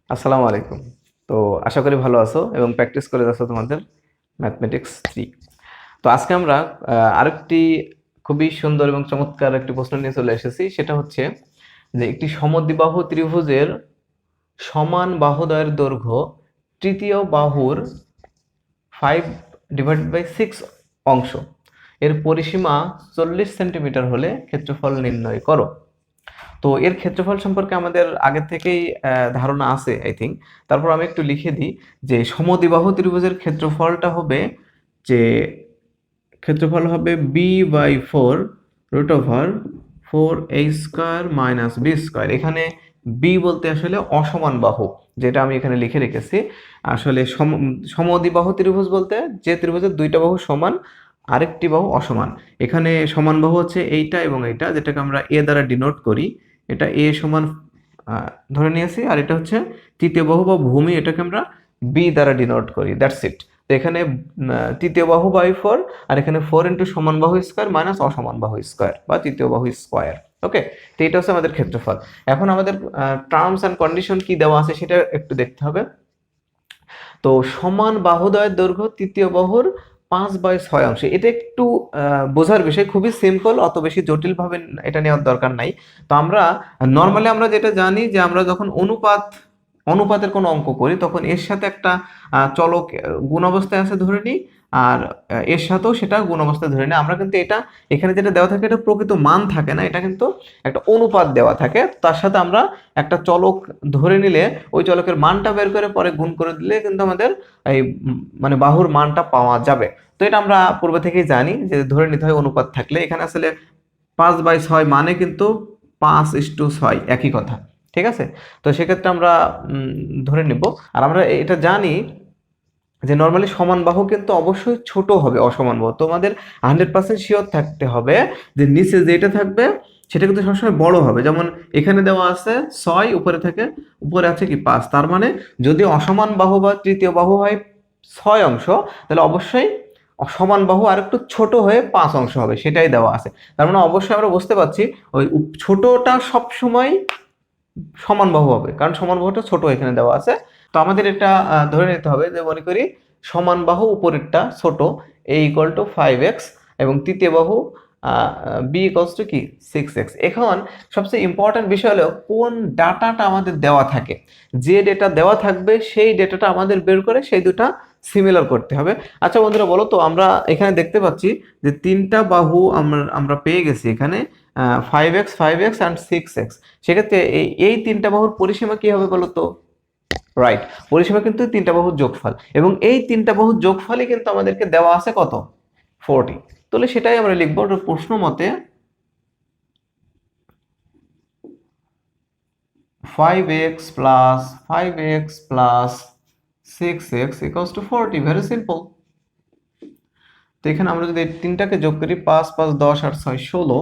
আসসালামু আলাইকুম। তো আশা করি ভালো আছো এবং প্র্যাকটিস করে যাচ্ছ তোমাদের ম্যাথমেটিক্স 3। তো আজকে আমরা আরেকটি খুবই সুন্দর এবং চমৎকার একটি প্রশ্ন নিয়ে চলে এসেছি। সেটা হচ্ছে যে একটি সমদ্বিবাহু ত্রিভুজের সমান বাহুদ্বয়ের দৈর্ঘ্য তৃতীয় বাহুর 5/6 অংশ এর পরিসীমা 40 সেন্টিমিটার হলে ক্ষেত্রফল নির্ণয় করো। তো এর ক্ষেত্রফল সম্পর্কে আমাদের আগে থেকেই ধারণা আছে আই থিঙ্ক। তারপর আমি একটু লিখে দিই যে সমদ্বিবাহু ত্রিভুজের ক্ষেত্রফলটা হবে যে b/4 √4a² - b²। এখানে b বলতে আসলে অসমান বাহু, যেটা আমি এখানে লিখে রেখেছি। আসলে সমদ্বিবাহু ত্রিভুজ বলতে যে ত্রিভুজের দুইটা বাহু সমান, আরেকটি বাহু অসমান। এখানে সমান বাহু হচ্ছে এইটা এবং এইটা, যেটাকে আমরা এ দ্বারা ডিনোট করি। এটা এ সমান ধরে নিয়েছি, আর এটা হচ্ছে তৃতীয় বাহু বা ভূমি, এটাকে আমরা বি দ্বারা ডিনোট করি। That's it. তো এখানে তৃতীয় বাহু বাই 4, আর এখানে 4 ইন্টু সমান বাহু স্কোয়ার মাইনাস অসমান বাহু স্কোয়ার বা তৃতীয় বাহু স্কোয়ার। ওকে, তো এটা হচ্ছে আমাদের ক্ষেত্রফল। এখন আমাদের টার্মস অ্যান্ড কন্ডিশন কি দেওয়া আছে সেটা একটু দেখতে হবে। তো সমান বাহুদ্বয়ের দৈর্ঘ্য তৃতীয় বাহুর 5/6 অংশে। এটা একটু বোঝার বিষয়, খুবই সিম্পল, অত বেশি জটিল ভাবে এটা নেওয়ার দরকার নাই। তো আমরা নর্মালি আমরা যেটা জানি যে আমরা যখন অনুপাতের কোনো অঙ্ক করি তখন এর সাথে একটা চলক গুণ অবস্থায় আছে ধরে নিই, আর এর সাথেও সেটা গুণ অবস্থায় ধরে নিই। আমরা কিন্তু এটা এখানে যেটা দেওয়া থাকে এটা প্রকৃত মান থাকে না, এটা কিন্তু একটা অনুপাত দেওয়া থাকে। তার সাথে আমরা একটা চলক ধরে নিলে ওই চলকের মানটা বের করে পরে গুণ করে দিলে কিন্তু আমাদের এই মানে বাহুর মানটা পাওয়া যাবে। তো এটা আমরা পূর্বে থেকেই জানি যে ধরে নিতে হয় অনুপাত থাকলে। এখানে আসলে 5/6 মানে কিন্তু 5:6 একই কথা। ঠিক আছে, তো সেক্ষেত্রে আমরা ধরে নিব। আর আমরা এটা জানি যে নর্মালি সমান বাহু কিন্তু অবশ্যই ছোট হবে অসমান বাহু। তোমাদের 100% শিওর থাকতে হবে যে নিচে যেটা থাকবে সেটা কিন্তু সবসময় বড় হবে। যেমন এখানে দেওয়া আছে 6, উপরে থেকে উপরে আছে কি 5, তার মানে যদি অসমান বাহু বা তৃতীয় বাহু হয় 6 অংশ, তাহলে অবশ্যই সমান বাহু আর একটু ছোট হয়ে 5 অংশ হবে, সেটাই দেওয়া আছে। তার মানে অবশ্যই আমরা বুঝতে পারছি ওই ছোটটা সব সময় সমান বাহু হবে, কারণ সমান বাহুটা ছোট এখানে দেওয়া আছে। তো আমাদের এটা ধরে নিতে হবে যে মনে করি সমান বাহু উপরেরটা ছোট, a = 5x, এবং তৃতীয় বাহু b = কি 6x। এখন সবচেয়ে ইম্পর্টেন্ট বিষয় হলো কোন ডাটাটা আমাদের দেওয়া থাকে। যে ডেটা দেওয়া থাকবে সেই ডেটাটা আমাদের বের করে সেই দুটা সিমিলার করতে হবে। আচ্ছা বন্ধুরা, বলো তো, আমরা এখানে দেখতে পাচ্ছি যে তিনটা বাহু আমরা পেয়ে গেছি এখানে, 5x 5x অ্যান্ড 6x। সেক্ষেত্রে এই তিনটা বাহুর পরিসীমা কি হবে বলো তো? রাইট, পরিসীমা কিন্তু তিনটা বাহুর যোগফল, এবং এই তিনটা বাহুর যোগফলই কিন্তু আমাদেরকে দেওয়া আছে কত? 40। তাহলে সেটাই আমরা লিখবো প্রশ্ন মতে 5x plus 5x plus 6x = 40। Very simple. তো এখানে আমরা যদি এই তিনটাকে যোগ করি, 5 5 10 আর 6 16,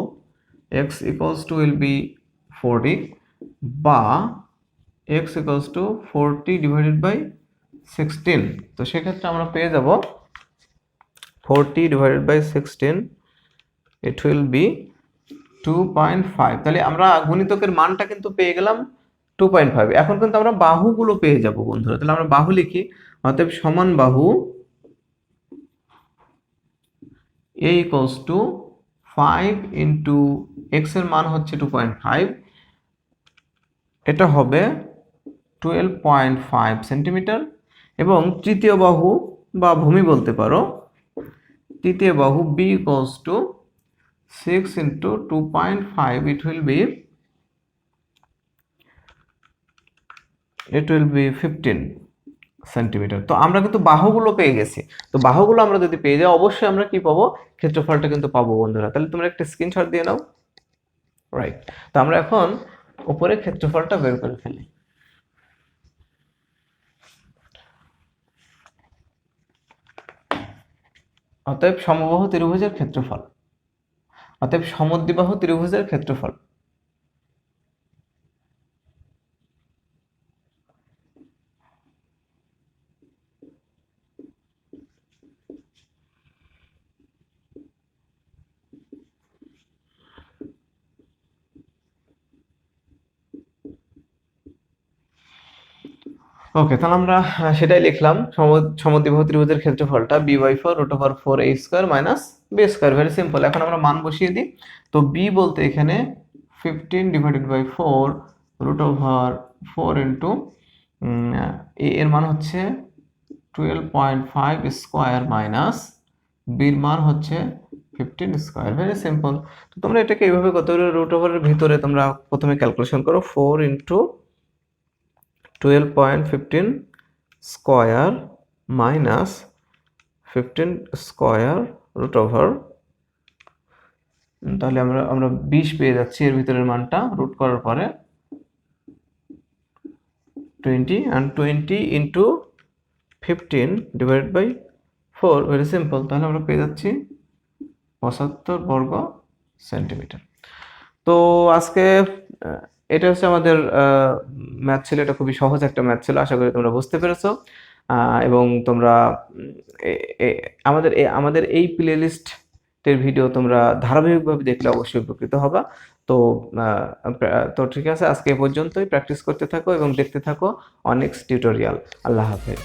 x will be 40, বা x = 40 ডিভাইডেড বাই 16। তো সেক্ষেত্রে আমরা পেয়ে যাব 40 divided by 16, it will be 2.5। তাহলে আমরা গুণিতকের মানটা কিন্তু পেয়ে গেলাম 2.5। এখন কিন্তু আমরা বাহুগুলো পেয়ে যাব বন্ধুরা। তাহলে আমরা বাহু লিখি। অতএব সমান বাহু a = 5 ইন্টু x এর মান হচ্ছে 2.5, এটা হবে 12.5 সেন্টিমিটার। এবং তৃতীয় বাহু বা ভূমি বলতে পারো, তৃতীয় বাহু b = 6 into 2.5, it will be 15 centimetre. তো আমরা কিন্তু বাহুগুলো পেয়ে গেছি। তো বাহুগুলো আমরা যদি পেয়ে যাই অবশ্যই আমরা কি পাবো? ক্ষেত্রফলটা কিন্তু পাবো বন্ধুরা। তাহলে তোমরা একটা স্ক্রিনশট দিয়ে নাও। রাইট, তো আমরা এখন উপরে ক্ষেত্রফলটা বের করে ফেলি। অতএব সমবাহু ত্রিভুজের ক্ষেত্রফল, অতএব সমদ্বিবাহু ত্রিভুজের ক্ষেত্রফল। ওকে, তাহলে আমরা সেটাই লিখলাম। সমদ্বিবাহু ত্রিভুজের ক্ষেত্রফলটা b/4 √4a² minus b²। Very simple. এখন আমরা মান বসিয়ে দিই। তো b বলতে এখানে 15/4 √4 ইন্টু a এর মান হচ্ছে 12.5 স্কোয়ার মাইনাস বির মান হচ্ছে 15 স্কোয়ার। Very simple. তো তোমরা এটাকে এইভাবে কত √ওভারের ভিতরে তোমরা প্রথমে ক্যালকুলেশন করো। 4 into 12.15 square minus 15 square √over, তাহলে আমরা 20 পেয়ে যাচ্ছি এর ভিতরের মানটা রুট করার পরে 20 and 20 ইন্টু 15/4। Very simple. তাহলে আমরা পেয়ে যাচ্ছি 75 বর্গ সেন্টিমিটার। তো আজকে এটা হচ্ছে আমাদের ম্যাথ ছিল। এটা খুবই সহজ একটা ম্যাথ ছিল। আশা করি তোমরা বুঝতে পেরেছো। এবং তোমরা আমাদের এই প্লে লিস্টের ভিডিও তোমরা ধারাবাহিকভাবে দেখলে অবশ্যই উপকৃত হবা। তো তো ঠিক আছে, আজকে এ পর্যন্তই। প্র্যাকটিস করতে থাকো এবং দেখতে থাকো অনেক টিউটোরিয়াল। আল্লাহ হাফেজ।